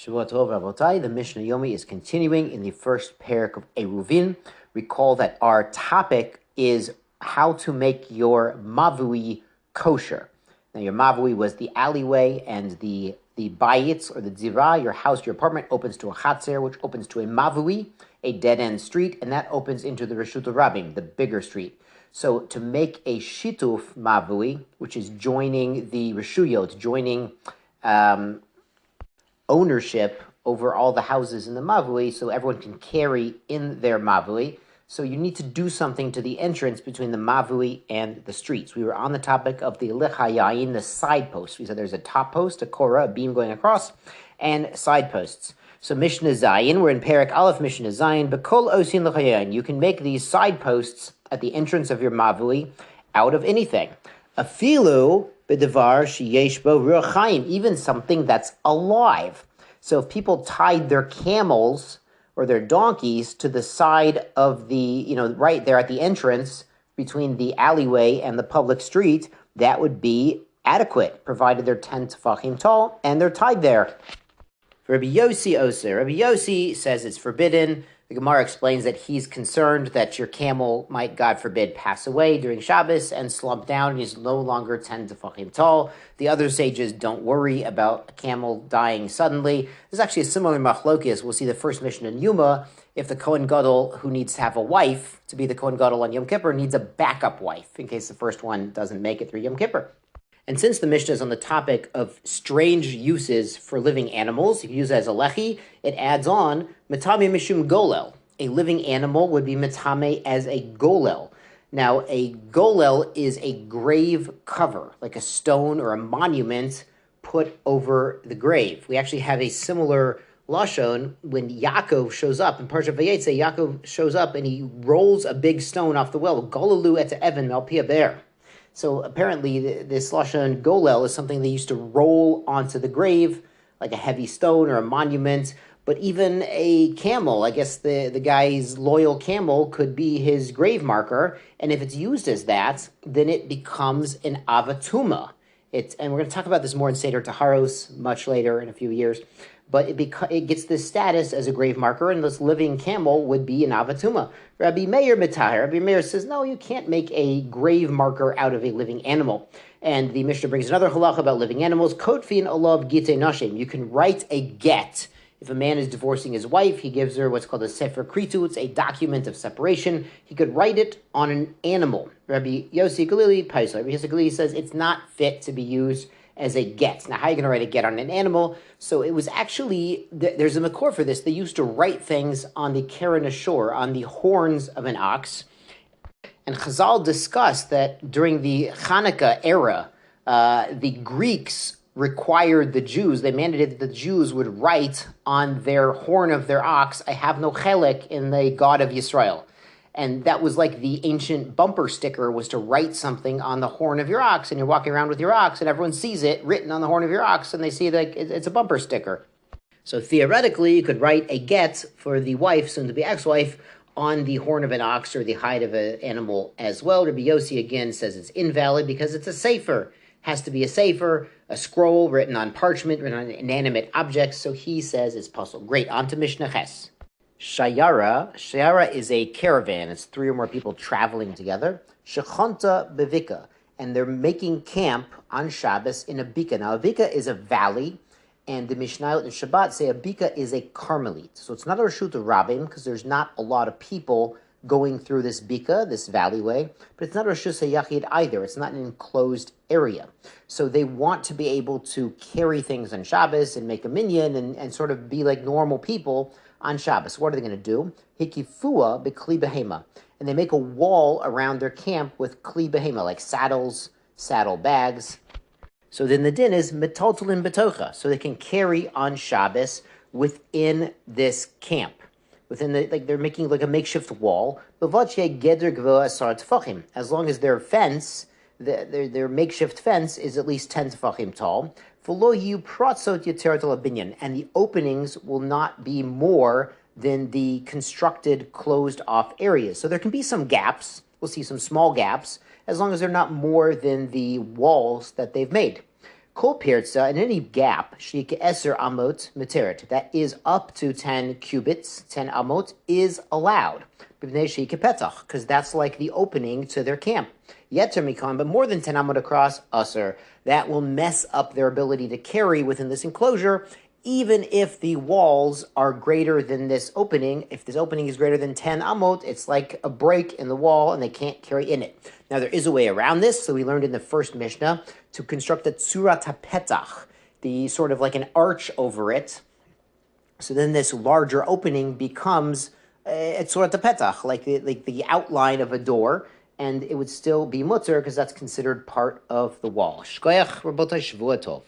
Shavua Tov Rabotai, the Mishnah Yomi is continuing in the first parak of Eiruvin. Recall that our topic is how to make your mavui kosher. Now, your mavui was the alleyway, and the bayitz, or the dzira, your house, your apartment, opens to a chatzer, which opens to a mavui, a dead-end street, and that opens into the Reshut Rabim, the bigger street. So to make a shituf mavui, which is joining the reshuyot, joining ownership over all the houses in the mavui, so everyone can carry in their mavui. So you need to do something to the entrance between the mavui and the streets. We were on the topic of the lehi, the side posts. We said there's a top post, a korah, a beam going across, and side posts. So Mishnah Zayin, we're in Parak Aleph Mishnah Zayin, Bekol Osin Lechayin. You can make these side posts at the entrance of your mavui out of anything. Afilu b'devar sheyesh bo ruach chaim, even something that's alive. So if people tied their camels or their donkeys to the side of the, right there at the entrance between the alleyway and the public street, that would be adequate, provided they're 10 tefachim tall and they're tied there. Rabbi Yossi Oser. Rabbi Yossi says it's forbidden. The Gemara explains that he's concerned that your camel might, God forbid, pass away during Shabbos and slump down and he's no longer 10 tefachim tall. The other sages don't worry about a camel dying suddenly. There's actually a similar machlokes. We'll see the first Mishnah in Yuma. If the Kohen Gadol, who needs to have a wife to be the Kohen Gadol on Yom Kippur, needs a backup wife in case the first one doesn't make it through Yom Kippur. And since the Mishnah is on the topic of strange uses for living animals, you can use it as a lehi, it adds on, metame mishum golel. A living animal would be metame as a golel. Now, a golel is a grave cover, like a stone or a monument put over the grave. We actually have a similar lashon when Yaakov shows up. In Parshat Vayetze, Yaakov shows up and he rolls a big stone off the well. Golelu et evan malpia bear. So apparently this lashon golel is something they used to roll onto the grave, like a heavy stone or a monument. But even a camel, I guess the guy's loyal camel could be his grave marker. And if it's used as that, then it becomes an avatuma. And we're going to talk about this more in Seder Taharos much later in a few years. But it gets this status as a grave marker, and this living camel would be an avatuma. Rabbi Meir Mitahir. Rabbi Meir says, no, you can't make a grave marker out of a living animal. And the Mishnah brings another halacha about living animals. Kotfin olav gite nashim. You can write a get. If a man is divorcing his wife, he gives her what's called a sefer kritu. It's a document of separation. He could write it on an animal. Rabbi Yossi Galili Paisler. Rabbi Yossi Galili says it's not fit to be used as a get. Now, how are you going to write a get on an animal? So it was actually, there's a makor for this. They used to write things on the keren ashor, on the horns of an ox. And Chazal discussed that during the Hanukkah era, the Greeks required the Jews, they mandated that the Jews would write on their horn of their ox, I have no chelek in the God of Yisrael. And that was like the ancient bumper sticker, was to write something on the horn of your ox, and you're walking around with your ox, and everyone sees it written on the horn of your ox, and they see that it's a bumper sticker. So theoretically, you could write a get for the wife, soon to be ex-wife, on the horn of an ox or the hide of an animal as well. Rabbi Yossi again says it's invalid because it's a sefer. Has to be a sefer, a scroll written on parchment, written on inanimate objects. So he says it's puzzle. Great, on to Mishnah Ches. Shayara is a caravan. It's 3 or more people traveling together. Shechonta bevika, and they're making camp on Shabbos in a bika. Now, a bika is a valley, and the Mishnayot and Shabbat say a bika is a Carmelite. So it's not a Reshut Rabim, because there's not a lot of people going through this bika, this valleyway, but it's not a Reshus HaYachid either. It's not an enclosed area. So they want to be able to carry things on Shabbos and make a minyan and sort of be like normal people on Shabbos. What are they going to do? Hikifua b'kli behema. And they make a wall around their camp with kli behema, like saddles, saddle bags. So then the din is metaltalin betocha. So they can carry on Shabbos within this camp. Within they're making like a makeshift wall. As long as their fence, their makeshift fence is at least 10 tefachim tall. And the openings will not be more than the constructed, closed-off areas. So there can be some gaps. We'll see some small gaps, as long as they're not more than the walls that they've made. Kol pirza, in any gap, sheik eser amot meteret, that is up to 10 cubits, 10 amot, is allowed. Because that's like the opening to their camp. Yeter mikon, but more than 10 amot across, aser. That will mess up their ability to carry within this enclosure, even if the walls are greater than this opening. If this opening is greater than 10 amot, it's like a break in the wall and they can't carry in it. Now, there is a way around this. So we learned in the first Mishnah to construct a tzurat hapetach, the sort of like an arch over it. So then this larger opening becomes a tzurat hapetach, like the outline of a door, and it would still be mutter because that's considered part of the wall. Shkoyach, Rabotai, Shavua Tov.